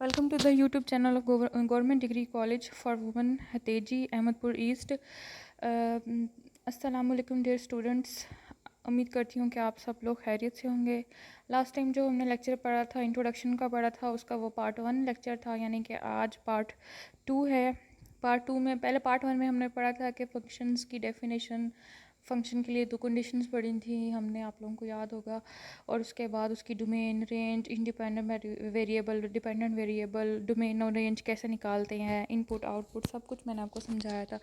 Welcome to the YouTube channel of Government Degree College for Women, Hateji, Ahmedpur East. अस्सलाम वालेकुम dear students, उम्मीद करती हूँ कि आप सब लोग खैरियत से होंगे। लास्ट टाइम जो हमने लेक्चर पढ़ा था, इंट्रोडक्शन का पढ़ा था, उसका वो पार्ट 1 लेक्चर था, यानी कि आज पार्ट 2 है। पार्ट 2 में पहले पार्ट 1 में हमने पढ़ा था कि फंक्शंस की डेफिनेशन, फंक्शन के लिए दो कंडीशंस पढ़ी थी हमने, आप लोगों को याद होगा। और उसके बाद उसकी domain, range, independent variable, dependent variable, domain और रेंज कैसे निकालते हैं, इनपुट आउटपुट, सब कुछ मैंने आपको समझाया था।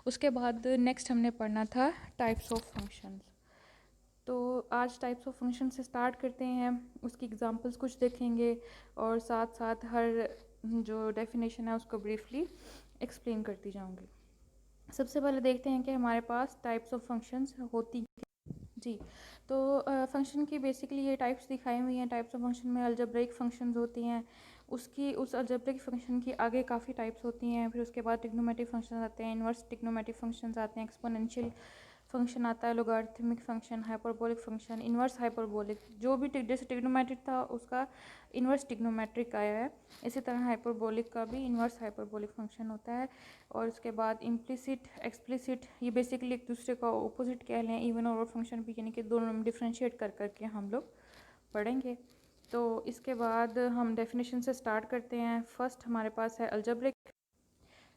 उसके बाद नेक्स्ट हमने पढ़ना था टाइप्स ऑफ फंक्शंस। तो आज टाइप्स ऑफ फंक्शन से स्टार्ट करते हैं, उसकी एग्जांपल्स कुछ देखेंगे और साथ साथ हर जो डेफिनेशन है उसको ब्रीफली एक्सप्लेन करती जाऊंगी। सबसे पहले देखते हैं कि हमारे पास टाइप्स ऑफ फंक्शंस होती जी। तो फंक्शन की बेसिकली ये टाइप्स दिखाई हुई हैं। टाइप्स ऑफ फंक्शन में अलजेब्रिक फंक्शंस होती हैं, उस अलजेब्रिक फंक्शन की आगे काफ़ी टाइप्स होती हैं। फिर उसके बाद ट्रिग्नोमेट्रिक फंक्शन आते हैं, इन्वर्स ट्रिग्नोमेट्रिक फंक्शंस आते हैं, एक्सपोनेंशियल फंक्शन आता है, logarithmic function, hyperbolic function, inverse hyperbolic. जो भी जैसे ट्रिग्नोमेट्रिक था उसका इन्वर्स ट्रिग्नोमेट्रिक आया है, इसी तरह हाइपरबोलिक का भी इन्वर्स हाइपरबोलिक फंक्शन होता है। और उसके बाद इम्प्लिसिट, एक्सप्लिसिट, ये बेसिकली एक दूसरे का ऑपोजिट कह लें। इवन और फंक्शन भी, यानी कि दोनों में डिफ्रेंशिएट कर करके हम लोग पढ़ेंगे। तो इसके बाद हम डेफिनेशन से स्टार्ट करते हैं। फर्स्ट हमारे पास है अलजेब्रिक।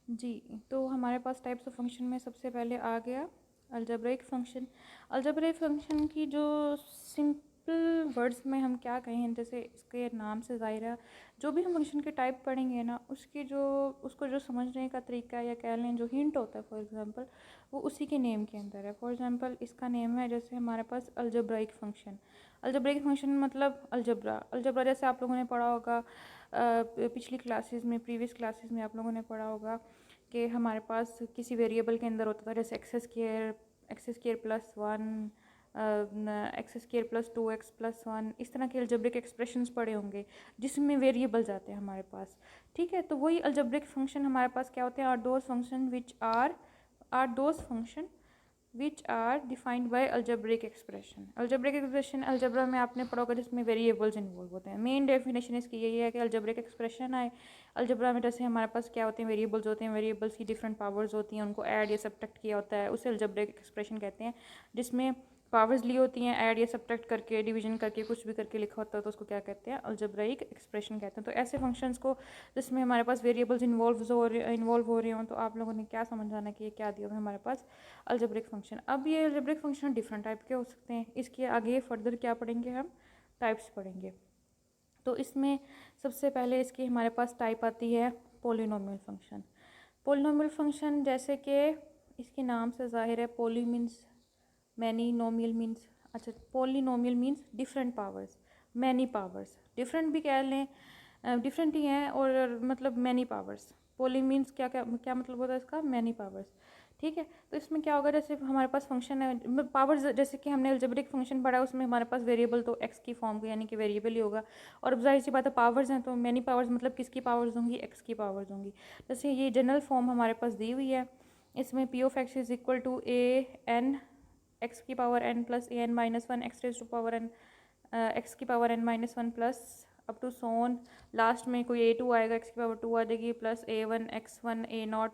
जी, तो हमारे पास टाइप्स ऑफ फंक्शन में सबसे पहले आ गया अलजेब्रिक फंक्शन। अलजेब्रिक फंक्शन की जो सिंपल वर्ड्स में हम क्या कहें, जैसे इसके नाम से ज़ाहिर है, जो भी हम फंक्शन के टाइप पढ़ेंगे ना, उसको जो समझने का तरीका या कह लें जो हिंट होता है, फॉर एग्जांपल वो उसी के नेम के अंदर है। फॉर एग्जांपल इसका नेम है, जैसे हमारे पास अलजेब्रिक फंक्शन। अलजेब्रिक फंक्शन मतलब अलजेब्रा जैसे आप लोगों ने पढ़ा होगा पिछली क्लासेस में, प्रीवियस क्लासेस में आप लोगों ने पढ़ा होगा कि हमारे पास किसी वेरिएबल के अंदर होता था, जैसे x square plus 1, x square plus 2x plus 1, इस तरह के अलजेब्रिक एक्सप्रेशंस पढ़े होंगे जिसमें वेरिएबल्स आते हैं हमारे पास। ठीक है, तो वही अलजेब्रिक फंक्शन हमारे पास क्या होते हैं, are those function which are defined by algebraic expression. Algebraic expression algebra में आपने पढ़ा होगा जिसमें वेरिएबल्स इन्वॉल्व होते हैं। मेन डेफिनेशन इसकी यही है कि अलजेब्रिक एक्सप्रेशन आए अलजेब्रा में, जैसे हमारे पास क्या होते हैं, वेरिएबल्स होते हैं, वेरिएबल्स की डिफरेंट पावर्स होती हैं, उनको ऐड या सब्ट्रैक्ट किया होता है, उसे अलजेब्रिक एक्सप्रेशन कहते हैं। जिसमें पावर्स ली होती हैं, ऐड या सब्ट्रैक्ट करके, डिवीजन करके, कुछ भी करके लिखा होता है, तो उसको क्या कहते हैं, अलजेब्रिक एक्सप्रेशन कहते हैं। तो ऐसे फंक्शंस को जिसमें हमारे पास वेरिएबल्स इन्वॉल्व हो रहे हों, तो आप लोगों ने क्या समझ आना कि ये क्या दिया हुआ है हमारे पास, अलजेब्रिक फंक्शन। अब ये अलजेब्रिक फंक्शन डिफरेंट टाइप के हो सकते हैं। इसके आगे फर्दर क्या पढ़ेंगे, हम टाइप्स पढ़ेंगे। तो इसमें सबसे पहले इसकी हमारे पास टाइप आती है पोलिनोमियल फंक्शन। पोलिनोमियल फंक्शन जैसे कि इसके नाम से जाहिर है, पोली मीन्स मैनी, नोमियल मीन्स, अच्छा polynomial means different powers, many powers, different भी कह लें, डिफरेंट ही हैं, और मतलब मैनी पावर्स। पोली मीन्स क्या क्या क्या मतलब होता है इसका, मैनी पावर्स। ठीक है, तो इसमें क्या होगा, जैसे हमारे पास फंक्शन है पावर्स, जैसे कि हमने अलजेब्रिक फंक्शन पढ़ा, उसमें हमारे पास वेरिएबल तो एक्स की फॉर्म का, यानी कि वेरिएबल ही होगा। और अब जाहिर सी बात है पावर्स हैं, तो मैनी पावर्स मतलब किसकी पावर्स होंगी, एक्स की पावर्स होंगी। जैसे ये जनरल फॉर्म हमारे पास दी हुई है, इसमें P of x is equal to A N X की power N plus A N minus one X raise to power N, X की power N minus one plus up to so on, last में कोई A2 आएगा, x की power 2 आ जाएगी, plus A1 x1 A0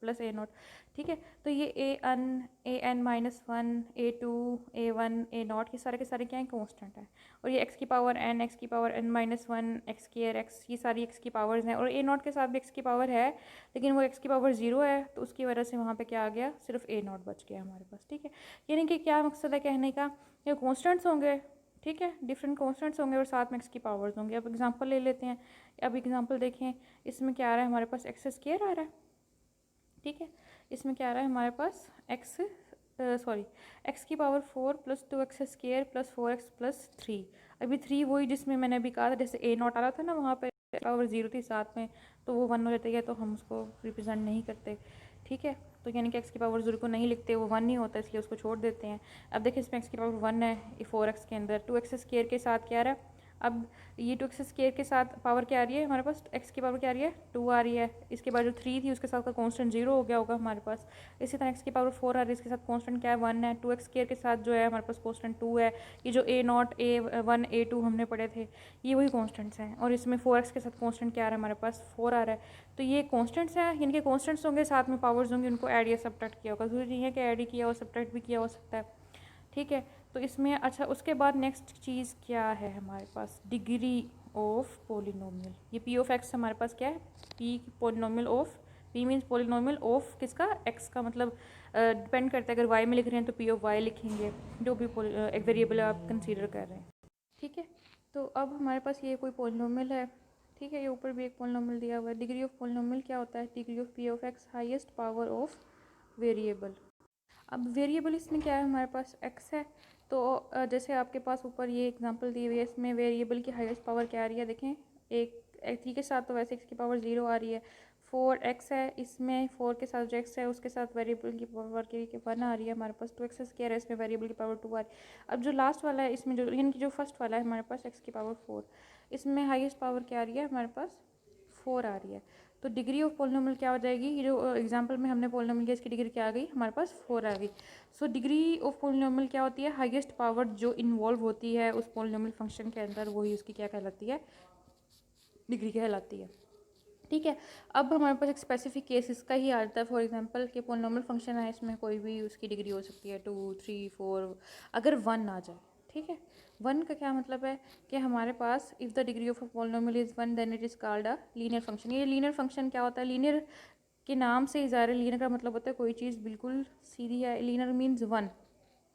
plus A0। ठीक है, तो ये A n minus one, A2, A1, A0 ये सारे के सारे क्या हैं, कॉन्स्टेंट है। और ये एक्स की पावर n, एक्स की power n minus one, x square x, ये सारी एक्स की पावर्स हैं। और A0 के साथ भी एक्स की पावर है, लेकिन वो एक्स की पावर 0 है, तो उसकी वजह से वहाँ पे क्या आ गया, सिर्फ A0 बच गया हमारे पास। ठीक है, यानी कि क्या मकसद है कहने का, ये कॉन्स्टेंट्स होंगे, ठीक है, डिफरेंट कॉन्स्टेंट्स होंगे और साथ में एक्स की पावर्स होंगे। अब एग्जांपल ले लेते हैं। अब एग्जांपल देखें, इसमें क्या आ रहा है हमारे पास, एक्स स्क्वायर आ रहा है। ठीक है, इसमें क्या आ रहा है हमारे पास, एक्स की power 4 plus 2x square plus 4x plus 3। अभी 3 वही जिसमें मैंने अभी कहा था, जैसे A0 आ रहा था ना, वहाँ पे पावर 0 थी साथ में, तो वो 1 हो जाती है, तो हम उसको रिप्रेजेंट नहीं करते। ठीक है, तो यानी कि एक्स की पावर 0 को नहीं लिखते, वो 1 नहीं होता, इसलिए उसको छोड़ देते हैं। अब देखिए इसमें एक्स की पावर 1 है, 4x के अंदर 2x स्क्वायर के साथ क्या आ रहा है, अब ये 2x स्क्वायर के साथ पावर क्या आ रही है हमारे पास, x की पावर क्या आ रही है 2 आ रही है। इसके बाद जो 3 थी उसके साथ का कांस्टेंट 0 हो गया होगा हमारे पास। इसी तरह x की पावर 4 आ रही है, इसके साथ कांस्टेंट क्या है 1 है। 2x स्क्वायर के साथ जो है हमारे पास कांस्टेंट 2 है। ये जो a0 a1 a2 हमने पढ़े थे ये वही कॉन्स्टेंट्स हैं। और इसमें 4x के साथ कॉन्स्टेंट क्या आ रहा है हमारे पास 4 आ रहा है। तो ये कॉन्स्टेंट्स हैं, इनके कॉन्स्टेंट्स होंगे, साथ में पावर्स होंगे, उनको ऐड या सब्ट्रैक्ट किया होगा। जरूरी नहीं है कि ऐड ही किया हो, सब्ट्रैक्ट भी किया हो सकता है। ठीक है, तो इसमें अच्छा उसके बाद नेक्स्ट चीज़ क्या है हमारे पास, डिग्री ऑफ पोलिनोमियल। ये पी ऑफ एक्स हमारे पास क्या है, P polynomial of, P means polynomial of किसका, एक्स का। मतलब डिपेंड करता है, अगर वाई में लिख रहे हैं तो पी ऑफ वाई लिखेंगे, जो भी एक वेरिएबल आप कंसीडर कर रहे हैं। ठीक है, तो अब हमारे पास ये कोई पोलिनोमियल है। ठीक है, ये ऊपर भी एक पोलिनोमियल दिया हुआ है। डिग्री ऑफ पोलिनोमियल क्या होता है, degree of P of x highest power of variable. अब वेरिएबल इसमें क्या है हमारे पास x है। तो जैसे आपके पास ऊपर ये एग्जांपल दी हुई है, इसमें वेरिएबल की हाईएस्ट पावर क्या आ रही है, देखें एक 3 के साथ तो वैसे x की पावर 0 आ रही है। 4x है, इसमें 4 के साथ जो x है उसके साथ वेरिएबल की पावर की 1 आ रही है हमारे पास। 2x स्क्वायर है, इसमें वेरिएबल की पावर 2 आ रही है। अब जो लास्ट वाला है इसमें जो यानी कि जो फर्स्ट वाला है हमारे पास x की पावर 4, इसमें हाईएस्ट पावर क्या आ रही है हमारे पास 4 आ रही है। तो डिग्री ऑफ पोलिनोमियल क्या हो जाएगी, ये जो एग्जांपल में हमने पोलिनोमियल किया इसकी डिग्री क्या आ गई हमारे पास 4 आ गई। सो डिग्री ऑफ पोलिनोमियल क्या होती है, हाईएस्ट पावर जो इन्वॉल्व होती है उस पोलिनोमियल फंक्शन के अंदर, वही उसकी क्या कहलाती है, डिग्री कहलाती है। ठीक है, अब हमारे पास एक स्पेसिफिक केस इसका ही आता है। फॉर एग्जांपल कि पोलिनोमियल फंक्शन है, इसमें कोई भी उसकी डिग्री हो सकती है 2 3 4, अगर 1 आ जाए। ठीक है, 1 का क्या मतलब है कि हमारे पास if the degree of a polynomial is 1 then it is called a linear function. ये लीनियर फंक्शन क्या होता है, लीनियर के नाम से ही ज़ाहिर है, लीनियर का मतलब होता है कोई चीज़ बिल्कुल सीधी है। लीनियर मीन्स 1,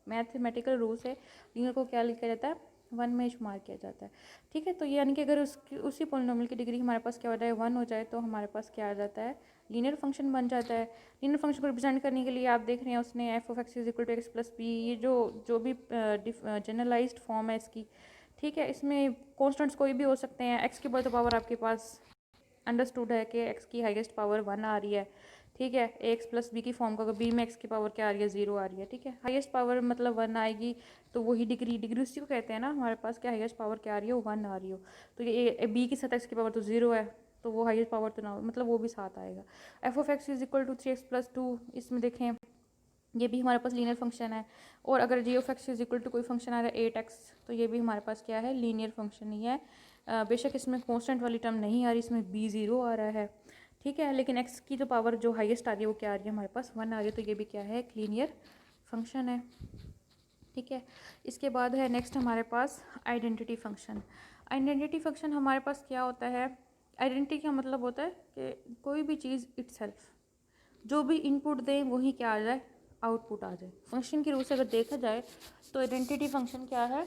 मैथमेटिकल रूल से लीनियर को क्या लिखा जाता है 1 में शुमार किया जाता है। ठीक है, तो यानी कि अगर उसी पोलिनोमियल की डिग्री हमारे पास क्या हो जाए 1 हो जाए, तो हमारे पास क्या आ जाता है, लीनियर फंक्शन बन जाता है। लीनियर फंक्शन को रिप्रेजेंट करने के लिए आप देख रहे हैं उसने F of x is equal to x plus B, ये जो भी जनरलाइज्ड फॉर्म है इसकी। ठीक है, इसमें कॉन्स्टेंट्स कोई भी हो सकते हैं। एक्स की पावर आपके पास अंडरस्टूड है कि एक्स की हाईएस्ट पावर 1 आ रही है। ठीक है, ए एक्स प्लस बी की फॉर्म का बी में एक्स की पावर क्या आ रही है 0 आ रही है। ठीक है, हाईएस्ट पावर मतलब 1 आएगी, तो वही डिग्री, डिग्री उसी को कहते हैं ना हमारे पास, क्या हाईएस्ट पावर क्या आ रही हो 1 आ रही हो। तो ये बी के साथ एक्स की पावर तो 0 है, तो वो हाईएस्ट पावर तो ना मतलब वो भी साथ आएगा। F of x is equal to 3x plus 2, इसमें देखें ये भी हमारे पास लीनियर फंक्शन है। और अगर G of x is equal to कोई फंक्शन आ रहा है 8x, तो ये भी हमारे पास क्या है, लीनियर फंक्शन ही है। बेशक इसमें कॉन्स्टेंट वाली टर्म नहीं आ रही, इसमें b0 आ रहा है। ठीक है, लेकिन x की जो पावर जो हाईएस्ट आ रही है वो क्या आ रही है हमारे पास 1 आ रही है, तो ये भी क्या है, एक लीनियर फंक्शन है। ठीक है, इसके बाद है नेक्स्ट हमारे पास आइडेंटिटी फंक्शन। आइडेंटिटी फंक्शन हमारे पास क्या होता है, आइडेंटिटी का मतलब होता है कि कोई भी चीज़ इटसेल्फ, जो भी इनपुट दें वही क्या आ जाए, आउटपुट आ जाए। फंक्शन की रूप से अगर देखा जाए तो आइडेंटिटी फंक्शन क्या है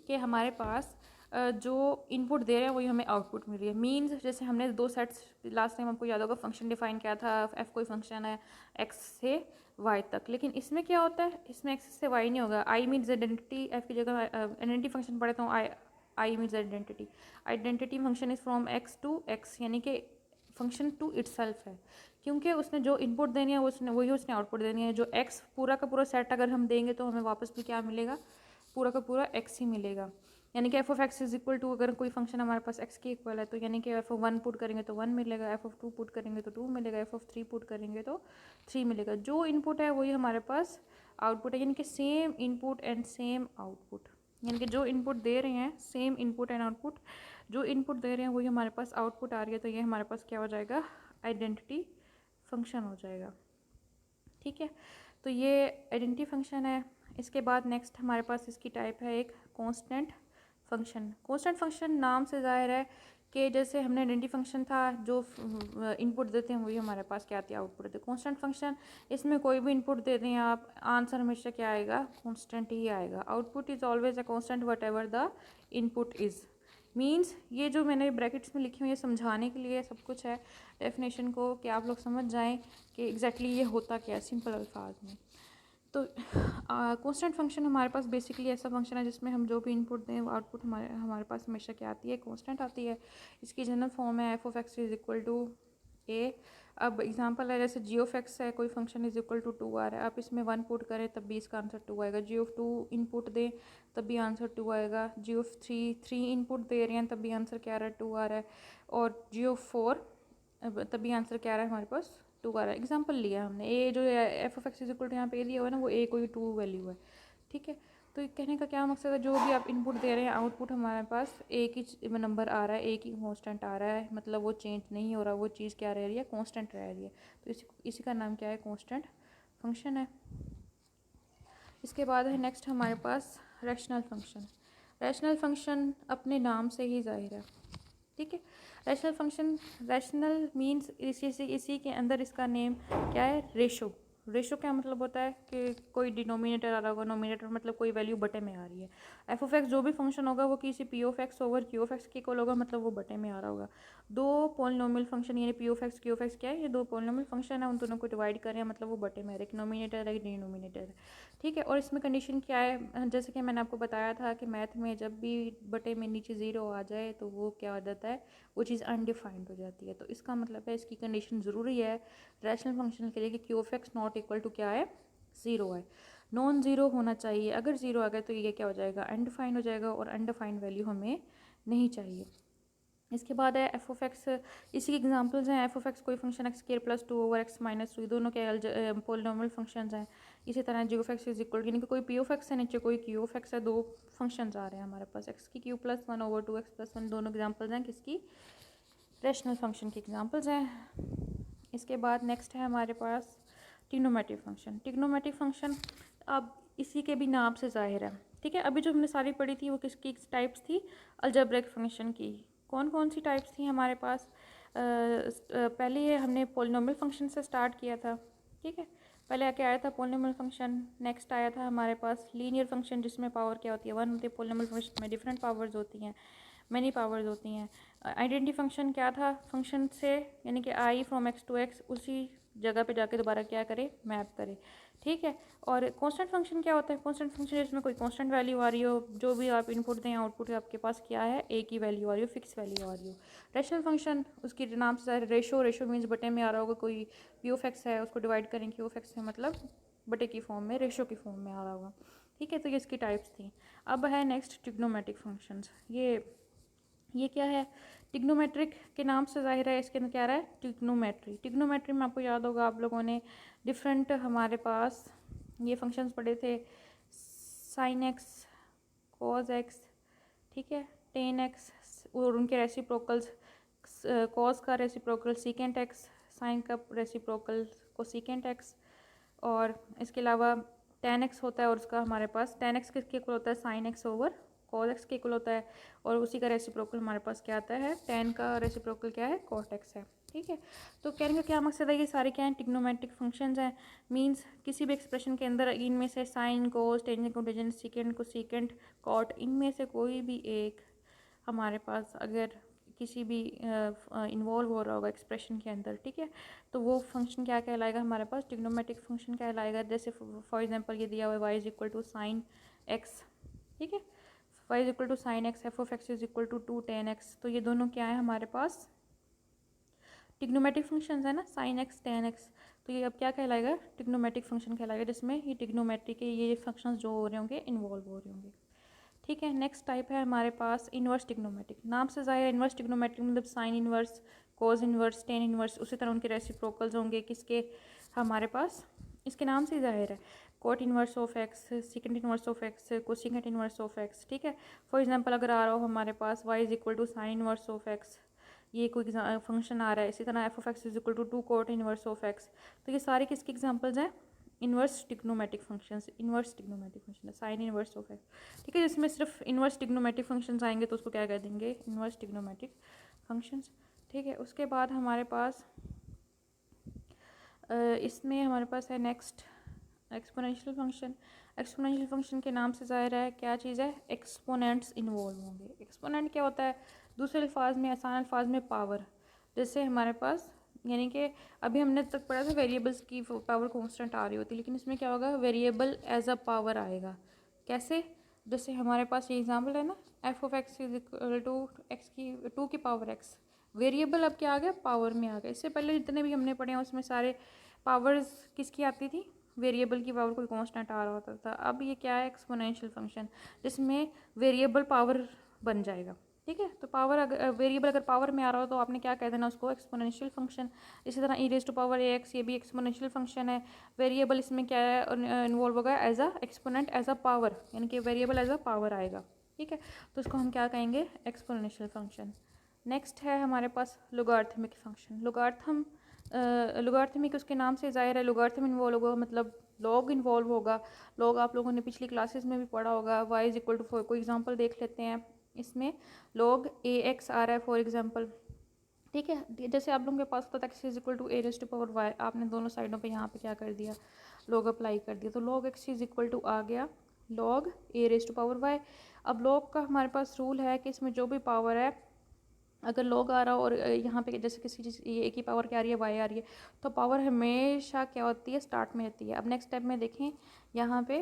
कि हमारे पास जो इनपुट दे रहे हैं वही हमें आउटपुट मिल रही है। मीन्स जैसे हमने 2 सेट्स लास्ट टाइम आपको याद होगा फंक्शन डिफाइन किया था, एफ कोई फंक्शन है एक्स से वाई तक, लेकिन इसमें क्या होता है, इसमें एक्स से वाई नहीं होगा। आई मीन्स आइडेंटिटी, एफ की जगह आइडेंटिटी फंक्शन पढ़े तो I means identity. Identity function is from X to X, यानी कि फंक्शन टू इटसेल्फ है, क्योंकि उसने जो इनपुट देनी है वही उसने आउटपुट देनी है। जो एक्स पूरा का पूरा सेट अगर हम देंगे तो हमें वापस भी क्या मिलेगा, पूरा का पूरा एक्स ही मिलेगा। यानी कि F of x is equal to, अगर कोई फंक्शन हमारे पास एक्स के इक्वल है तो यानी कि एफ ऑफ 1 पुट करेंगे तो 1 मिलेगा, एफ ऑफ 2 पुट करेंगे तो 2 मिलेगा, एफ ऑफ 3 पुट करेंगे तो 3 मिलेगा। जो इनपुट है वही हमारे पास आउटपुट है, यानी कि same input and same output. यानी कि जो इनपुट दे रहे हैं सेम इनपुट एंड आउटपुट, जो इनपुट दे रहे हैं वही हमारे पास आउटपुट आ रही है, तो ये हमारे पास क्या हो जाएगा, आइडेंटिटी फंक्शन हो जाएगा। ठीक है, तो ये आइडेंटिटी फंक्शन है। इसके बाद नेक्स्ट हमारे पास इसकी टाइप है एक कांस्टेंट फंक्शन। कांस्टेंट फंक्शन नाम से जाहिर है कि जैसे हमने आइडेंटिटी फंक्शन था जो इनपुट देते हैं वही हमारे पास क्या आती है, आउटपुट देते हैं। कांस्टेंट फंक्शन, इसमें कोई भी इनपुट दे दें आप, आंसर हमेशा क्या आएगा, कांस्टेंट ही आएगा। Output is always a constant what ever the input is. Means ये जो मैंने ब्रैकेट्स में लिखी हुई है समझाने के लिए सब कुछ है, डेफिनेशन को, कि आप लोग समझ जाएं कि एग्जैक्टली ये होता क्या है सिंपल अल्फाज में। तो कांस्टेंट फंक्शन हमारे पास बेसिकली ऐसा फंक्शन है जिसमें हम जो भी इनपुट दें वो आउटपुट हमारे पास हमेशा क्या आती है, कांस्टेंट आती है। इसकी जनरल फॉर्म है F of x is equal to A. अब एग्जांपल है जैसे जी ऑफ एक्स है, कोई फंक्शन इज इक्वल टू 2 आ रहा है, आप इसमें 1 पुट करें तब भी इसका आंसर 2 आएगा। जी ऑफ 2 इनपुट दें तब भी आंसर 2 आएगा। जी ऑफ 3 इनपुट दे रहे हैं तब भी आंसर क्या आ रहा है, 2 आ रहा है। और जी ऑफ 4 तब भी आंसर क्या आ रहा है हमारे पास, 2 आ रहा है। एग्जाम्पल लिया हमने, ए जो F of x is equal to यहाँ पे दिया हुआ है ना, वो ए कोई 2 वैल्यू है, ठीक है। तो ये कहने का क्या मकसद है, जो भी आप इनपुट दे रहे हैं आउटपुट हमारे पास एक ही नंबर आ रहा है, एक ही कांस्टेंट आ रहा है, मतलब वो चेंज नहीं हो रहा, वो चीज़ क्या रह रही है, कांस्टेंट रह रही है। तो इसी का नाम क्या है, कांस्टेंट फंक्शन है। इसके बाद है नेक्स्ट हमारे पास रैशनल फंक्शन। रैशनल फंक्शन अपने नाम से ही जाहिर है, ठीक है। रैशनल फंक्शन, रैशनल मीन्स इसी के अंदर इसका नेम क्या है, रेशो। रेशो क्या मतलब होता है कि कोई डिनोमिनेटर आ रहा होगा, नोमिनेटर मतलब कोई वैल्यू बटे में आ रही है। एफ ऑफ एक्स जो भी फंक्शन होगा वो किसी P of x over Q of x के इक्वल होगा, मतलब वो बटे में आ रहा होगा। दो पॉलिनोमियल फंक्शन यानी P of x Q of x क्या है, ये दो पॉलिनोमियल फंक्शन है, उन दोनों को डिवाइड करें मतलब वो बटे में है, एक नोमिनेटर है एक डिनोमिनेटर है, ठीक है। और इसमें कंडीशन क्या है, जैसे कि मैंने आपको बताया था कि मैथ में जब भी बटे में नीचे ज़ीरो आ जाए तो वो क्या हो जाता है, वो चीज़ अनडिफाइंड हो जाती है। तो इसका मतलब है इसकी कंडीशन ज़रूरी है रैशनल फंक्शन के लिए कि Q of X not equal to क्या है, ज़ीरो है, नॉन ज़ीरो होना चाहिए। अगर ज़ीरो आ गया तो ये क्या हो जाएगा, अनडिफाइंड हो जाएगा, और अनडिफाइंड वैल्यू हमें नहीं चाहिए। इसके बाद है एफ ऑफ एक्स, इसी के एग्जांपल्स हैं। एफ ऑफ एक्स कोई function x square plus 2 over x minus 2, दोनों के पोलिनोमियल फंक्शंस हैं। इसी तरह जी ऑफ एक्स इज इक्वल, यानी कि कोई पी ऑफ एक्स है नीचे कोई क्यू ऑफ एक्स है, दो फंक्शंस आ रहे हैं हमारे पास, एक्स की Q plus 1 over 2 x plus 1, दोनों एग्जांपल्स हैं किसकी, रैशनल फंक्शन की एग्जांपल्स हैं। इसके बाद नेक्स्ट है हमारे पास ट्रिग्नोमेट्रिक फंक्शन। ट्रिग्नोमेट्रिक फंक्शन अब इसी के भी नाम से जाहिर है, ठीक है। अभी जो हमने सारी पढ़ी थी वो किसकी टाइप्स थी, अलजेब्रिक फंक्शन की। कौन कौन सी टाइप्स थी हमारे पास, पहले ये हमने पोलिनोमियल फंक्शन से स्टार्ट किया था, ठीक है। पहले आके आया था पोलिनोमियल फंक्शन, नेक्स्ट आया था हमारे पास लीनियर फंक्शन जिसमें पावर क्या होती है, 1 होती है। पोलिनोमियल फंक्शन में डिफरेंट पावर्स होती हैं, मैनी पावर्स होती हैं। आइडेंटिटी फंक्शन क्या था, फंक्शन से यानी कि आई फ्रॉम एक्स टू एक्स उसी जगह पे जाके दोबारा क्या करे, मैप करे, ठीक है। और कांस्टेंट फंक्शन क्या होता है, कांस्टेंट फंक्शन जिसमें कोई कांस्टेंट वैल्यू आ रही हो, जो भी आप इनपुट दें आउटपुट आपके पास क्या है, एक ही वैल्यू आ रही हो, फिक्स वैल्यू आ रही हो। रैशनल फंक्शन उसके नाम से रेशो, रेशो मीन्स बटे में आ रहा होगा, कोई पी ऑफ एक्स है उसको डिवाइड करें क्यू ऑफ एक्स है, मतलब बटे की फॉर्म में, रेशो की फॉर्म में आ रहा होगा, ठीक है। तो ये इसकी टाइप्स थी। अब है नेक्स्ट ट्रिग्नोमेट्रिक फंक्शंस। ये क्या है, टिग्नोमेट्रिक के नाम से जाहिर है, इसके अंदर क्या रहा है, टिग्नोमेट्री। टिग्नोमेट्री में आपको याद होगा, आप लोगों ने डिफरेंट हमारे पास ये फंक्शंस पढ़े थे, साइन एक्स, कॉज एक्स, ठीक है, टेन एक्स, और उनके रेसिप्रोकल्स, कॉज का रेसिप्रोकल सीकेंट एक्स, साइन का रेसिप्रोकल कोसीकेंट एक्स, और इसके अलावा टेन एक्स होता है और उसका हमारे पास टेन एक्स किसके इक्वल होता है, sine x over cos x के इक्वल होता है, और उसी का रेसिप्रोकल हमारे पास क्या आता है, टेन का रेसिप्रोकल क्या है, कॉट एक्स है, ठीक है। तो कहने का क्या मकसद है, ये सारे क्या हैं, टिग्नोमेट्रिक फंक्शंस हैं। मींस किसी भी एक्सप्रेशन के अंदर इनमें से sine cos tangent cotangent secant को सीकेंट कॉट, इनमें से कोई भी एक हमारे पास अगर किसी भी इन्वॉल्व हो रहा होगा एक्सप्रेशन के अंदर, ठीक है, तो वो फंक्शन क्या कहलाएगा हमारे पास, ट्रिग्नोमेट्रिक फंक्शन कहलाएगा। जैसे फॉर एग्जांपल ये दिया हुआ है Y is equal to sine X, ठीक है, Y is equal to sine X, F of x is equal to 2 tan X, तो ये दोनों क्या है हमारे पास, टिग्नोमेट्रिक फंक्शंस है ना, साइन एक्स टेन एक्स, तो ये अब क्या कहलाएगा, टिग्नोमेट्रिक फंक्शन कहलाएगा, जिसमें ये टिग्नोमेट्री के ये फंक्शंस जो हो रहे होंगे इन्वॉल्व हो रहे होंगे, ठीक है। नेक्स्ट टाइप है हमारे पास इन्वर्स टिग्नोमेट्रिक। नाम से जाहिर इन्वर्स टिग्नोमेट्रिक मतलब साइन इन्वर्स, कोस इन्वर्स, टेन इन्वर्स, उसी तरह उनके रेसिप्रोकल्स होंगे किसके हमारे पास, इसके नाम से जाहिर है, cot inverse of X, second inverse of X, cosecant inverse of X, ठीक है। फॉर एग्जांपल अगर आ रहा हो हमारे पास Y is equal to sine inverse of X, ये कोई फंक्शन आ रहा है, इसी तरह F of x is equal to 2 cot inverse of X, तो ये सारे किसके एग्जांपल्स हैं, inverse trigonometric functions, inverse trigonometric function sine inverse of X, ठीक है। जिसमें सिर्फ इन्वर्स टिग्नोमेट्रिक फंक्शंस आएंगे तो उसको क्या कह देंगे, इन्वर्स टिग्नोमेट्रिक फंक्शंस, ठीक है। उसके बाद हमारे पास इसमें हमारे पास है next exponential function. Exponential function के नाम से ज़ाहिर है क्या चीज़ है, एक्सपोनेंट्स इन्वॉल्व होंगे। एक्सपोनेंट क्या होता है, दूसरे अल्फाज में, आसान अल्फाज में पावर, जैसे हमारे पास यानी कि अभी हमने तक पढ़ा था वेरिएबल्स की पावर कांस्टेंट आ रही होती है, लेकिन इसमें क्या होगा, वेरिएबल एज अ पावर आएगा। कैसे, जैसे हमारे पास ये एग्जांपल है ना, F of x is equal to X की 2 की पावर एक्स, वेरिएबल अब क्या आ गया, पावर में आ गया। इससे पहले जितने भी हमने पढ़े हैं उसमें सारे पावर्स किसकी आती थी, वेरिएबल की पावर कोई कांस्टेंट आ रहा होता था। अब ये क्या है, एक्सपोनेंशियल फंक्शन जिसमें वेरिएबल पावर बन जाएगा। ठीक है, तो पावर अगर वेरिएबल अगर पावर में आ रहा हो तो आपने क्या कह देना उसको, एक्सपोनेंशियल फंक्शन। इसी तरह E raise to power A X, ये भी एक्सपोनेंशियल फंक्शन है। वेरिएबल इसमें क्या है इन्वॉल्व होगा, as a exponent, as a power, यानी कि वेरिएबल एज अ पावर आएगा। ठीक है, तो इसको हम क्या कहेंगे, एक्सपोनेंशियल फंक्शन। नेक्स्ट है हमारे पास लोगार्थमिक फंक्शन। लोगार्थमिक उसके नाम से ज़ाहिर है, लोगार्थम इन्वॉल्व होगा, मतलब लॉग इन्वॉल्व होगा। लॉग आप लोगों ने पिछली क्लासेस में भी पढ़ा होगा, y इज इक्वल टू 4। कोई एग्जांपल देख लेते हैं, इसमें लॉग ए एक्स आ रहा है फॉर एग्जांपल। ठीक है, जैसे आप लोगों के पास होता था X is equal to A raise to power Y, आपने दोनों साइडों पे यहाँ पे क्या कर दिया, लॉग अप्लाई कर दिया, तो log X is equal to आ गया log A raise to power Y. अब लॉग का हमारे पास रूल है कि इसमें जो भी पावर है, अगर लॉग आ रहा हो और यहाँ पे जैसे किसी चीज़ ये ए की पावर क्या आ रही है, वाई आ रही है, तो पावर हमेशा क्या होती है, स्टार्ट में रहती है। अब नेक्स्ट स्टेप में देखें, यहाँ पे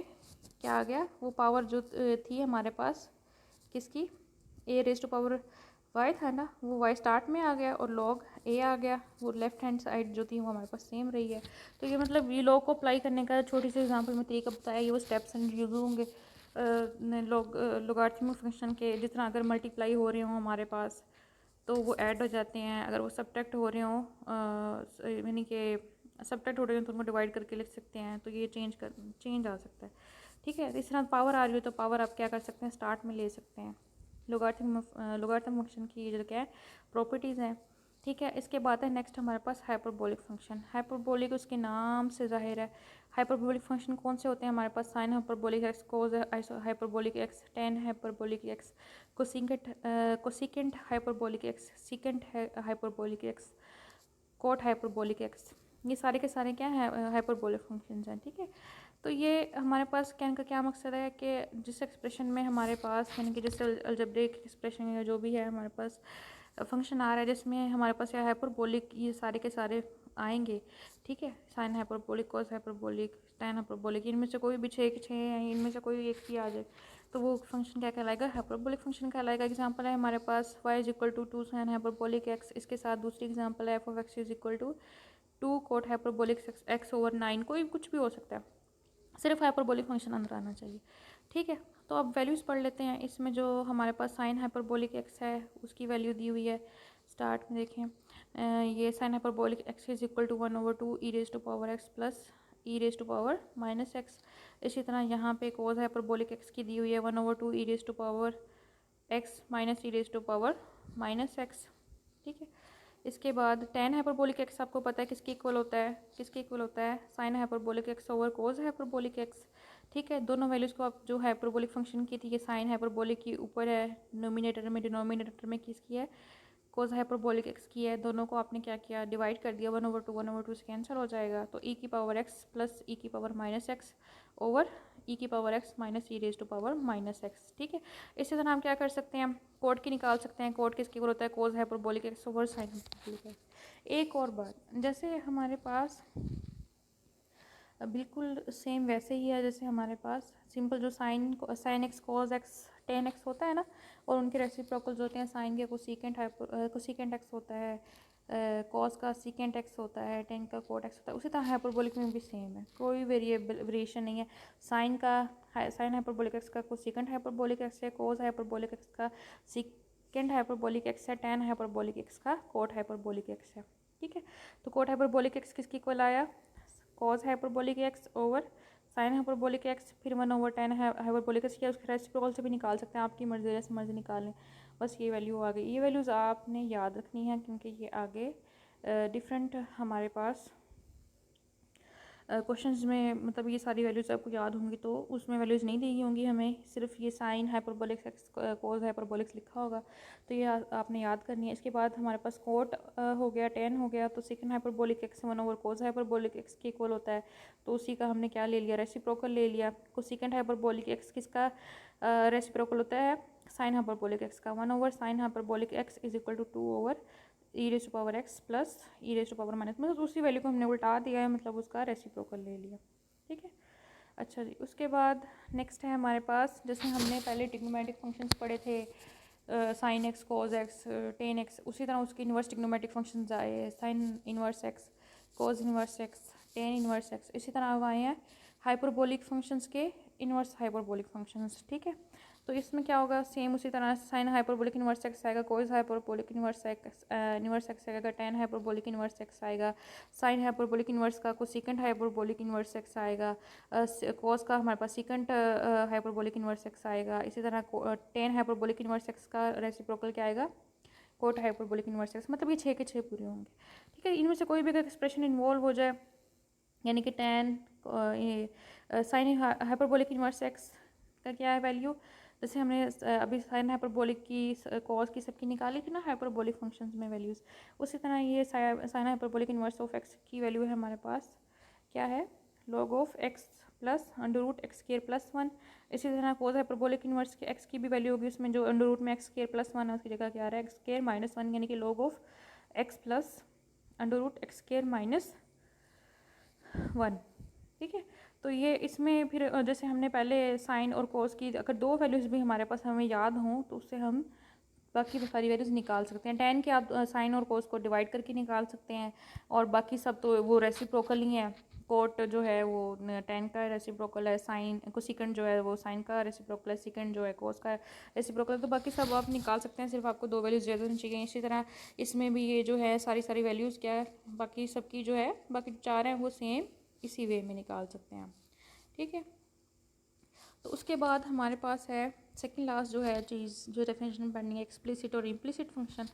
क्या आ गया, वो पावर जो थी हमारे पास किसकी, ए रेज टू पावर वाई था ना, वो वाई स्टार्ट में आ गया और लॉग ए आ गया, वो लेफ्ट हैंड साइड जो थी वो हमारे पास सेम रही है। तो ये मतलब ये लॉग को अप्लाई करने का छोटी सी एग्जांपल में तरीका बताया, ये वो स्टेप्स एंड यूज होंगे लोगारिथमिक फंक्शन के। जिस तरह अगर मल्टीप्लाई हो रहे हों हमारे पास तो वो ऐड हो जाते हैं, अगर वो सब्ट्रैक्ट हो रहे हों यानी कि सब्ट्रैक्ट हो रहे हो तो उनको डिवाइड करके लिख सकते हैं, तो ये चेंज आ सकता है। ठीक है, इस तरह पावर आ रही हो तो पावर आप क्या कर सकते हैं, स्टार्ट में ले सकते हैं। लोगारिथम फंक्शन की जो क्या है प्रॉपर्टीज़ हैं। ठीक है, इसके बाद है नेक्स्ट हमारे पास हाइपरबोलिक फंक्शन। हाइपरबोलिक उसके नाम से जाहिर है। हाइपरबोलिक फंक्शन कौन से होते हैं हमारे पास, sine hyperbolic X, cos hyperbolic X, tan hyperbolic X, cosecant hyperbolic X, secant hyperbolic X, cot hyperbolic X, ये सारे के सारे क्या है, हाइपरबोलिक फंक्शंस हैं। ठीक है, तो ये हमारे पास कहने का क्या मकसद है कि जिस एक्सप्रेशन में हमारे पास यानी कि जिस अलजेब्रिक एक्सप्रेशन या जो भी है हमारे पास फंक्शन आ रहा है जिसमें हमारे पास या हाइपरबोलिक ये सारे के सारे आएंगे। ठीक है, sine hyperbolic, cos hyperbolic, tan hyperbolic, इनमें से कोई भी छः इनमें से कोई एक ही आ जाए तो वो फंक्शन क्या कहलाएगा, हाइपरबोलिक फंक्शन कहलाएगा। एग्जांपल है हमारे पास y is equal to 2 sine hyperbolic x, इसके साथ दूसरी एग्जांपल है f of x is equal to 2 cot hyperbolic x over 9, कोई कुछ भी हो सकता है, सिर्फ हाइपरबोलिक फंक्शन अंदर आना चाहिए। ठीक है, तो अब वैल्यूज़ पढ़ लेते हैं। इसमें जो हमारे पास साइन हाइपरबोलिक x है उसकी वैल्यू दी हुई है, स्टार्ट में देखें ये sine hyperbolic x is equal to 1/2 E raise to power x plus E raise to power minus x. इसी तरह यहाँ पे कोस हाइपरबोलिक x की दी हुई है 1/2 ई raise to power x minus E raise to power minus x. ठीक है, इसके बाद टेन हाइपरबोलिक एक्स आपको पता है किसके इक्वल होता है, किसके इक्वल होता है, साइन हाइपरबोलिक एक्स ओवर कोस हाइपरबोलिक एक्स। ठीक है, दोनों वैल्यूज़ को आप जो हाइपरबोलिक फंक्शन की थी, ये साइन हाइपरबोलिक की ऊपर है नोमिनेटर में, डिनोमिनेटर में किसकी है, कोस हाइपरबोलिक एक्स की है। दोनों को आपने क्या किया, डिवाइड कर दिया, 1/2 से कैंसिल हो जाएगा, तो ई की पावर एक्स प्लस ई की power minus x over e की power x minus E raise to power minus x. ठीक है, इसी तरह हम क्या कर सकते हैं, कोड की निकाल सकते हैं। कोड किसके इक्वल होता है, cos hyperbolic X over sine hyperbolic X. एक और बात, जैसे हमारे पास बिल्कुल सेम वैसे ही है जैसे हमारे पास सिंपल जो sine x cos x tan x होता है ना, और उनके रेसिप्रोकल्स होते हैं, साइन के कोसिकेंट एक्स होता है, कॉस का सीकेंट एक्स होता है, टेन का कोट एक्स होता है। उसी तरह हाइपरबोलिक में भी सेम है, कोई वेरिएशन नहीं है। साइन हाइपरबोलिक एक्स का कोसिकेंट हाइपरबोलिक एक्स है, कोस हाइपरबोलिक एक्स का सीकेंट हाइपरबोलिक एक्स है, टेन हाइपरबोलिक एक्स का कोट हाइपरबोलिक एक्स है। ठीक है, तो कोट हाइपरबोलिक एक्स किसकी इक्वल आया, cos hyperbolic X over sine hyperbolic x, फिर 1/10 हाइपरबोलिक एक्स किया, उसके रेसिप्रोकल से भी निकाल सकते हैं, आपकी मर्जी जैसे मर्जी निकाल लें। बस ये वैल्यू आ गई, ये वैल्यूज़ आपने याद रखनी है क्योंकि ये आगे डिफरेंट हमारे पास क्वेश्चंस में मतलब ये सारी वैल्यूज़ आपको याद होंगी, तो उसमें वैल्यूज़ नहीं दी होंगी हमें, सिर्फ ये साइन हाइपरबोलिक एक्स कोस हाइपरबोलिक्स लिखा होगा, तो ये आपने याद करनी है। इसके बाद हमारे पास कोट हो गया, टेन हो गया, तो सेकंड हाइपरबोलिक एक्स 1/कोस हाइपरबोलिक एक्स के इक्वल होता है, तो उसी का हमने क्या ले लिया, रेसिप्रोकल ले लिया। कोसेकेंट हाइपरबोलिक एक्स किसका रेसिप्रोकल होता है, साइन हाइपरबोलिक एक्स का, 1/साइन hyperbolic X is equal to 2 E raise to power X plus E raise to power minus, मतलब उसी वैल्यू को हमने उल्टा दिया है, मतलब उसका रेसिप्रोकल ले लिया। ठीक है, अच्छा जी, उसके बाद नेक्स्ट है हमारे पास, जैसे हमने पहले ट्रिग्नोमेट्रिक फंक्शंस पढ़े थे, sine X, cos X, tan X, उसी तरह उसके इन्वर्स ट्रिग्नोमेट्रिक फंक्शंस आए, sine inverse X, cos inverse X, tan inverse X, इसी तरह अब आए हैं हाइपरबोलिक फंक्शंस के इन्वर्स हाइपरबोलिक फंक्शंस। ठीक है, तो इसमें क्या होगा, सेम उसी तरह साइन हाइपरबोलिक इन्वर्स एक्स आएगा, कोस हाइपरबोलिक इन्वर्स एक्स आएगा, टेन हाइपरबोलिक इन्वर्स एक्स आएगा, साइन हाइपरबोलिक इन्वर्स का कोसिकेंट हाइपरबोलिक इन्वर्स एक्स आएगा, कोस का हमारे पास सिकेंट हाइपरबोलिक इन्वर्स एक्स आएगा, इसी तरह टेन हाइपरबोलिक इन्वर्स एक्स का रेसिप्रोकल क्या आएगा, कोट हाइपरबोलिक इन्वर्स एक्स। मतलब ये 6 के 6 पूरे होंगे। ठीक है, इनमें से कोई भी अगर एक्सप्रेशन इन्वॉल्व हो जाए, यानी कि ten sign hyperbolic inverse x का क्या है वैल्यू, जैसे हमने अभी साइन हाइपरबोलिक की कॉस की सबकी निकाली थी ना हाइपरबोलिक फंक्शंस में वैल्यूज़, उसी तरह ये sine hyperbolic inverse of x की वैल्यू है हमारे पास क्या है, log of x plus under root x square plus one. इसी तरह कोस हाइपरबोलिक इन्वर्स के एक्स की भी वैल्यू होगी, उसमें जो अंडर रूट में एक्स स्केयर प्लस वन है उसकी जगह क्या आ रहा है, एक्स स्केयर माइनस वन, यानी कि log of x plus under root x square minus one. ठीक है, तो ये इसमें फिर जैसे हमने पहले साइन और कोस की अगर दो वैल्यूज़ भी हमारे पास हमें याद हों तो उससे हम बाकी सारी वैल्यूज़ निकाल सकते हैं। टेन के आप साइन और कोस को डिवाइड करके निकाल सकते हैं, और बाकी सब तो वो रेसिप्रोकल ही है। कोट जो है वो टेन का रेसिप्रोकल है, साइन कोसिकेंट जो है वो साइन का रेसिप्रोकल है, सिकेंट जो है कोस का रेसिप्रोकल है, तो बाकी सब आप निकाल सकते हैं, सिर्फ आपको दो वैल्यूज़ ज़्यादा होनी चाहिए। इसी तरह इसमें भी ये जो है सारी वैल्यूज़ क्या है, बाकी सबकी जो है बाकी चार हैं वो सेम इसी वे में निकाल सकते हैं। ठीक है, तो उसके बाद हमारे पास है सेकंड लास्ट जो है चीज़ जो डेफिनेशन पढ़नी है, एक्सप्लिसिट और इम्प्लिसिट फंक्शन।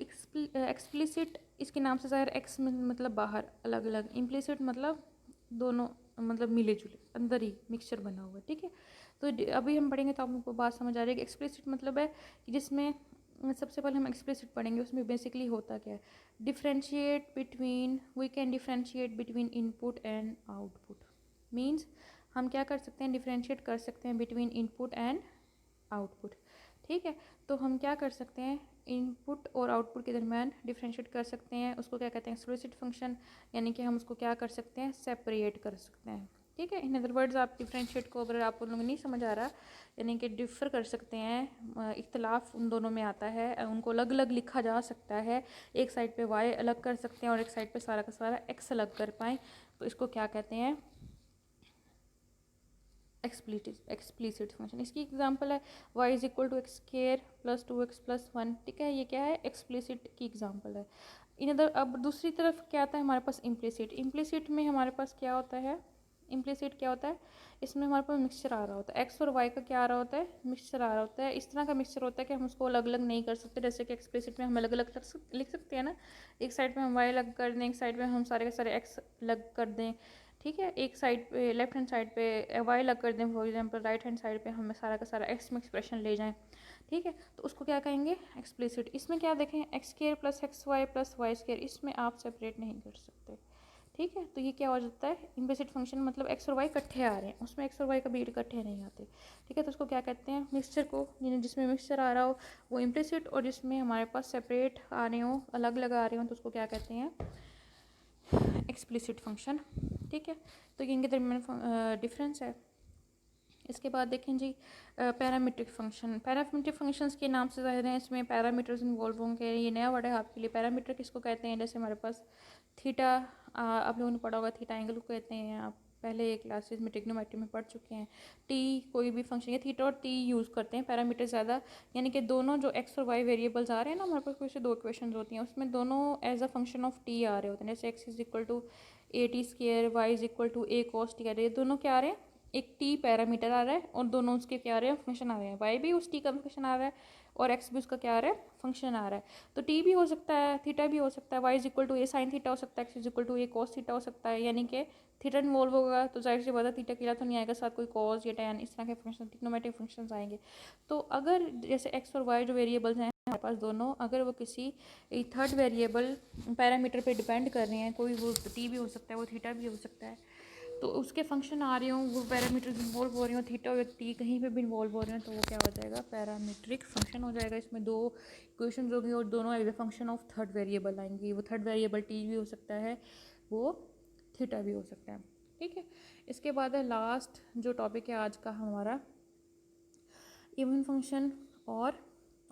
एक्सप्लिसिट इसके नाम से ज़ाहिर एक्स मतलब बाहर अलग अलग, इम्प्लिसिट मतलब दोनों मतलब मिले जुले अंदर ही मिक्सचर बना हुआ है। ठीक है, तो अभी हम पढ़ेंगे तो आपको बात समझ आ रही है कि एक्सप्लिसिट मतलब है कि जिसमें सबसे पहले हम एक्सप्लिसिट पढ़ेंगे, उसमें बेसिकली होता क्या है, differentiate between we can differentiate between input and output. Means हम क्या कर सकते हैं, डिफ्रेंशिएट कर सकते हैं बिटवीन इनपुट एंड आउटपुट। ठीक है, तो हम क्या कर सकते हैं, इनपुट और आउटपुट के दरमियान डिफ्रेंशिएट कर सकते हैं, उसको क्या कहते हैं, एक्सप्लिसिट फंक्शन, यानी कि हम उसको क्या कर सकते हैं, सेपरेट कर सकते हैं। ठीक है, इन अदर वर्ड्स आप डिफ्रेंशिएट को अगर आप लोगों को नहीं समझ आ रहा, यानी कि डिफ़र कर सकते हैं, इख्तलाफ उन दोनों में आता है, उनको अलग अलग लिखा जा सकता है, एक साइड पे वाई अलग कर सकते हैं और एक साइड पे सारा का सारा एक्स अलग कर पाएँ, तो इसको क्या कहते हैं, एक्सप्लिसिट फंक्शन। इसकी एग्जांपल है y is equal to x square plus two x plus one. ठीक है, ये क्या है, एक्सप्लिसिट की एग्जांपल है। इन अदर अब दूसरी तरफ क्या आता है हमारे पास, इम्प्लिसिट। इम्प्लिसिट में हमारे पास क्या होता है, इम्प्लिसिट क्या होता है, इसमें हमारे पास मिक्सचर आ रहा होता है, एक्स और वाई का क्या आ रहा होता है, मिक्सचर आ रहा होता है। इस तरह का मिक्सचर होता है कि हम उसको अलग अलग नहीं कर सकते, जैसे कि एक्सप्लिसिट में हम अलग अलग लिख सकते हैं ना, एक साइड पे हम वाई अलग कर दें, एक साइड पे हम सारे के सारे एक्स अलग कर दें। ठीक है, एक साइड पे लेफ्ट हैंड साइड पे वाई अलग कर दें, for example right hand side पे हम सारा का सारा एक्स में एक्सप्रेशन ले जाएं। ठीक है, तो उसको क्या कहेंगे, एक्सप्लिसिट। इसमें क्या देखें, x square plus x y plus y square, इसमें आप सेपरेट नहीं कर सकते। ठीक है, तो ये क्या हो जाता है, इम्प्लिसिट फंक्शन मतलब एक्स और वाई इकट्ठे आ रहे हैं, उसमें एक्स और वाई कभी इकट्ठे नहीं आते। ठीक है, तो उसको क्या कहते हैं, मिक्सचर को, यानी जिसमें मिक्सचर आ रहा हो वो इम्प्लिसिट, और जिसमें हमारे पास सेपरेट आ रहे हो, अलग अलग आ रहे हो, तो उसको क्या कहते हैं, एक्सप्लिसिट फंक्शन। ठीक है, तो ये इनके दरमियान डिफरेंस है। इसके बाद देखें जी पैरामीट्रिक फंक्शन। पैरामीट्रिक फंक्शंस के नाम से ज़ाहिर हैं इसमें पैरामीटर्स इन्वॉल्व होंगे, ये नया वर्ड है आपके लिए। पैरामीटर किसको कहते हैं, जैसे हमारे पास थीटा, आप लोगों ने पढ़ा होगा, थीटा एंगल को कहते हैं, आप पहले क्लासेस में ट्रिग्नोमेट्री में पढ़ चुके हैं। टी कोई भी फंक्शन या थीटा और टी यूज़ करते हैं पैरामीटर ज़्यादा, यानी कि दोनों जो एक्स और वाई वेरिएबल्स आ रहे हैं ना हमारे पास, कोई से दो इक्वेशन होती हैं उसमें दोनों as a function of T आ रहे होते हैं, जैसे X is equal to A T square, Y is equal to A cos T आ रहे हैं, दोनों क्या आ रहे हैं, एक टी पैरामीटर आ रहा है और दोनों उसके क्या आ रहे हैं, फंक्शन आ रहे हैं, वाई भी उस टी का फंक्शन आ रहा है और एक्स भी उसका क्या आ रहा है, फंक्शन आ रहा है। तो टी भी हो सकता है, थीटा भी हो सकता है, Y is equal to a sine theta हो सकता है, x is equal to A cos theta हो सकता है, यानी कि थीटा इन्वॉल्व होगा तो जाहिर सी बात है थीटा अकेला तो नहीं आएगा, साथ कोई कॉस या टैन इस तरह के फंक्शन ट्रिग्नोमेट्रिक फंक्शंस आएंगे। तो अगर जैसे एक्स और वाई जो वेरिएबल्स हैं हमारे पास दोनों, अगर वो किसी थर्ड वेरिएबल पैरामीटर पे डिपेंड कर रहे हैं, कोई वो टी भी हो सकता है, वो थीटा भी हो सकता है, तो उसके फंक्शन आ रहे हों, वो पैरामीटर्स इन्वॉल्व हो रहे हो, थीटा और टी कहीं पे भी इन्वॉल्व हो रहे हैं, तो वो क्या हो जाएगा, पैरामीट्रिक फंक्शन हो जाएगा। इसमें दो इक्वेशंस होंगी और दोनों as a function of third variable आएंगी, वो थर्ड वेरिएबल टी भी हो सकता है, वो थीटा भी हो सकता है। ठीक है, इसके बाद है लास्ट जो टॉपिक है आज का हमारा, इवन फंक्शन और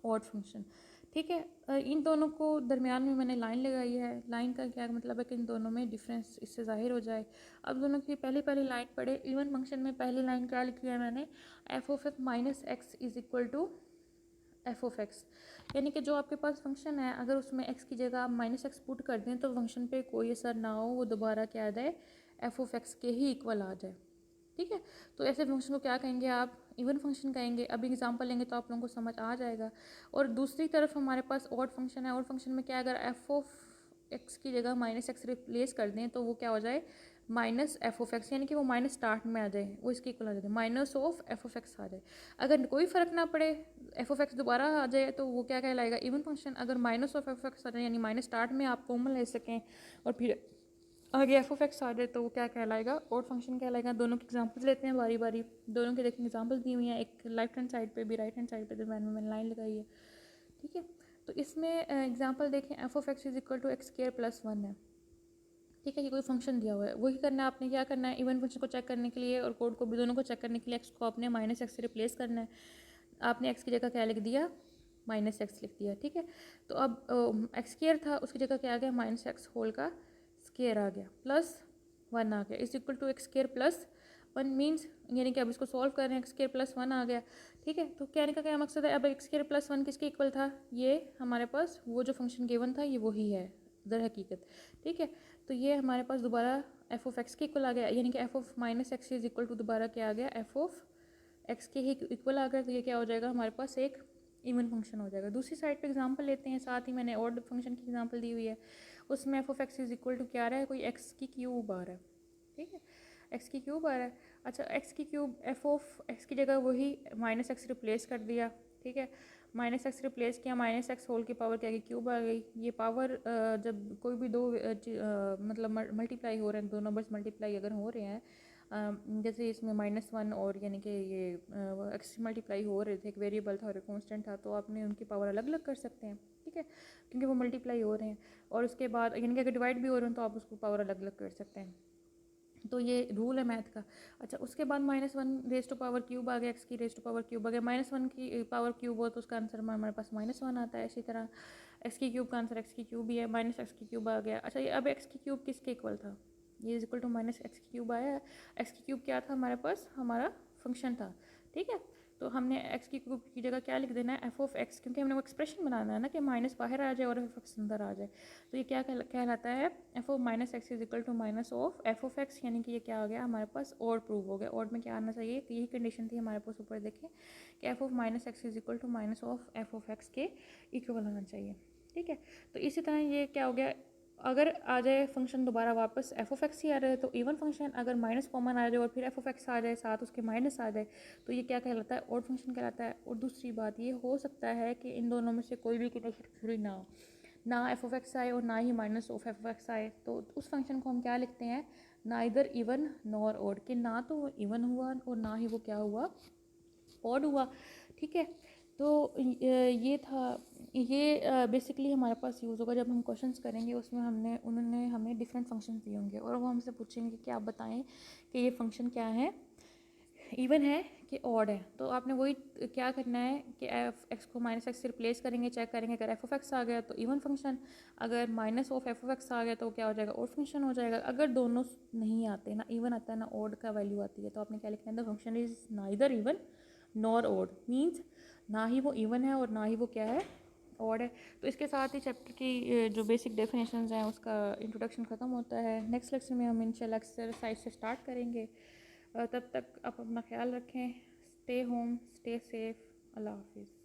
ऑड फंक्शन। ठीक है, इन दोनों को दरमियान में मैंने लाइन लगाई है। लाइन का क्या मतलब है कि इन दोनों में डिफरेंस इससे ज़ाहिर हो जाए। अब दोनों की पहली लाइन पढ़े। इवन फंक्शन में पहली लाइन क्या लिखी है मैंने, f of x minus x is equal to f of x, यानी कि जो आपके पास फंक्शन है अगर उसमें एक्स की जगह आप माइनस एक्स पुट कर दें तो फंक्शन पे कोई असर ना हो, वो दोबारा क्या आ जाए, एफ ऑफ एक्स के ही इक्वल आ जाए। ठीक है, तो ऐसे फंक्शन को क्या कहेंगे आप, इवन फंक्शन कहेंगे। अभी एग्जांपल लेंगे तो आप लोगों को समझ आ जाएगा। और दूसरी तरफ हमारे पास ऑड फंक्शन है। ऑड फंक्शन में क्या, अगर एफ ऑफ एक्स की जगह माइनस एक्स रिप्लेस कर दें तो वो क्या हो जाए, माइनस एफ ऑफ एक्स, यानी कि वो माइनस स्टार्ट में आ जाए, वो इसके इक्वल आ जाए, minus of F of X आ जाए। अगर कोई फ़र्क ना पड़े, एफ ऑफ एक्स दोबारा आ जाए, तो वो क्या कहलाएगा, इवन फंक्शन। अगर minus of F of X आ जाए यानी माइनस स्टार्ट में आप कॉमन ले सकें और फिर आगे एफ ऑफ एक्स आ जाए तो वो क्या कहलाएगा, ऑड फंक्शन कहलाएगा। दोनों की एग्जांपल्स लेते हैं बारी बारी। दोनों के देखें एग्जांपल्स दी हुई हैं, एक लेफ्ट हैंड साइड पे भी, राइट हैंड साइड पे जो मैंने लाइन लगाई है। ठीक है, तो इसमें एग्जांपल देखें, f of x is equal to x square plus 1 है। ठीक है, ये कोई फंक्शन दिया हुआ है, वही करना है आपने। क्या करना है, इवन फंक्शन को चेक करने के लिए और कोड को भी, दोनों को चेक करने के लिए एक्स को आपने माइनस एक्स से रिप्लेस करना है। आपने एक्स की जगह क्या लिख दिया, माइनस एक्स लिख दिया। ठीक है, तो अब एक्स स्क्वायर था, उसकी जगह क्या आ गया, माइनस एक्स होल का स्क्वायर आ गया, प्लस 1 आ गया, is equal to x square plus 1 means, यानी कि अब इसको सॉल्व कर रहे हैं, एक्स स्क्वायर प्लस 1 आ गया। ठीक है, तो कहने का क्या मकसद है, अब एक्स स्क्वायर प्लस 1 किसके इक्वल था, ये हमारे पास वो जो फंक्शन गिवन था ये वही है दर हकीकत। ठीक है, तो ये हमारे पास दोबारा एफ ऑफ एक्स के इक्वल आ गया, यानी कि F of minus x is equal to दोबारा क्या आ गया, एफ ऑफ एक्स के ही इक्वल आ गया। तो ये क्या हो जाएगा, हमारे पास एक इवन फंक्शन हो जाएगा। दूसरी साइड पे एग्जांपल लेते हैं, साथ ही मैंने ऑड फंक्शन की एग्जांपल दी हुई है। उसमें f of x is equal to क्या आ रहा है, कोई एक्स की क्यूब आ रहा है। ठीक है, एक्स की क्यूब आ रहा है। अच्छा, एक्स की क्यूब, एफ ऑफ एक्स की जगह वही माइनस एक्स रिप्लेस कर दिया। ठीक है, माइनस एक्स रिप्लेस किया, माइनस एक्स होल की पावर क्या, क्यूब आ गई। ये पावर जब कोई भी दो मतलब मल्टीप्लाई हो रहे हैं, दो नंबर्स मल्टीप्लाई अगर हो रहे हैं, जैसे इसमें -1 और यानी कि ये एक्स मल्टीप्लाई हो रहे थे, एक वेरिएबल था और एक कांस्टेंट था, तो आपने उनकी पावर अलग अलग कर सकते हैं। ठीक है, क्योंकि वो मल्टीप्लाई हो रहे हैं। और उसके बाद यानी कि अगर डिवाइड भी हो रहे हैं तो आप उसको पावर अलग अलग कर सकते हैं। तो ये रूल है मैथ का। अच्छा, उसके बाद -1 रेज टू पावर क्यूब आ गया, एक्स की रेज टू पावर क्यूब आ गया। -1 की पावर क्यूब हो तो उसका आंसर हमारे पास -1 आता है। इसी तरह एक्स की क्यूब का आंसर एक्स की क्यूब ही है, माइनस एक्स की क्यूब आ गया। अच्छा, ये अब एक्स की क्यूब किसके इक्वल था, ये is equal to minus x की क्यूब आया। एक्स की क्यूब क्या था हमारे पास, हमारा फंक्शन था। ठीक है, तो हमने एक्स की क्यूब की जगह क्या लिख देना है, एफ ऑफ एक्स, क्योंकि हमने वो एक्सप्रेशन बनाना है ना कि माइनस बाहर आ जाए और एफ एक्स अंदर आ जाए। तो ये क्या कहलाता है, F of minus x is equal to minus of F of x, यानी कि ये क्या आ गया हमारे पास, और प्रूव हो गया। और में क्या आना चाहिए, तो यही कंडीशन थी हमारे पास, ऊपर देखें कि F of minus x is equal to minus of F of x के इक्वल आना चाहिए। ठीक है, तो इसी तरह ये क्या हो गया, अगर आ जाए फंक्शन दोबारा वापस एफ ऑफ एक्स ही आ रहा है तो इवन फंक्शन, अगर माइनस कॉमन आ जाए और फिर एफ ऑफ एक्स आ जाए साथ उसके माइनस आ जाए तो ये क्या कहलाता है, ऑड फंक्शन कहलाता है। और दूसरी बात ये हो सकता है कि इन दोनों में से कोई भी कंडीशन पूरी ना हो, ना एफ ऑफ एक्स आए और ना ही minus of F of X आए, तो उस फंक्शन को हम क्या लिखते हैं, ना इधर इवन नॉर ऑड, कि ना तो वो इवन हुआ और ना ही वो क्या हुआ, ऑड हुआ। ठीक है, तो ये था, ये बेसिकली हमारे पास यूज़ होगा जब हम क्वेश्चंस करेंगे, उसमें उन्होंने हमें डिफरेंट फंक्शंस दिए होंगे और वो हमसे पूछेंगे कि आप बताएं कि ये फंक्शन क्या है, इवन है कि ऑड है। तो आपने वही क्या करना है कि एफ एक्स को माइनस एक्स से रिप्लेस करेंगे, चेक करेंगे, अगर एफ ऑफ एक्स आ गया तो इवन फंक्शन, अगर minus of F of X आ गया तो क्या हो जाएगा, ऑड फंक्शन हो जाएगा। अगर दोनों नहीं आते, ना इवन आता है ना ऑड का वैल्यू आती है, तो आपने क्या लिखना है, the function is neither even nor odd, means ना ही वो इवन है और ना ही वो क्या है, ऑड है। तो इसके साथ ही चैप्टर की जो बेसिक डेफिनेशंस हैं उसका इंट्रोडक्शन ख़त्म होता है। नेक्स्ट लेक्चर में हम इंशाल्लाह एक्सरसाइज से स्टार्ट करेंगे। तब तक आप अपना ख्याल रखें, स्टे होम, स्टे सेफ, अल्लाह हाफिज़।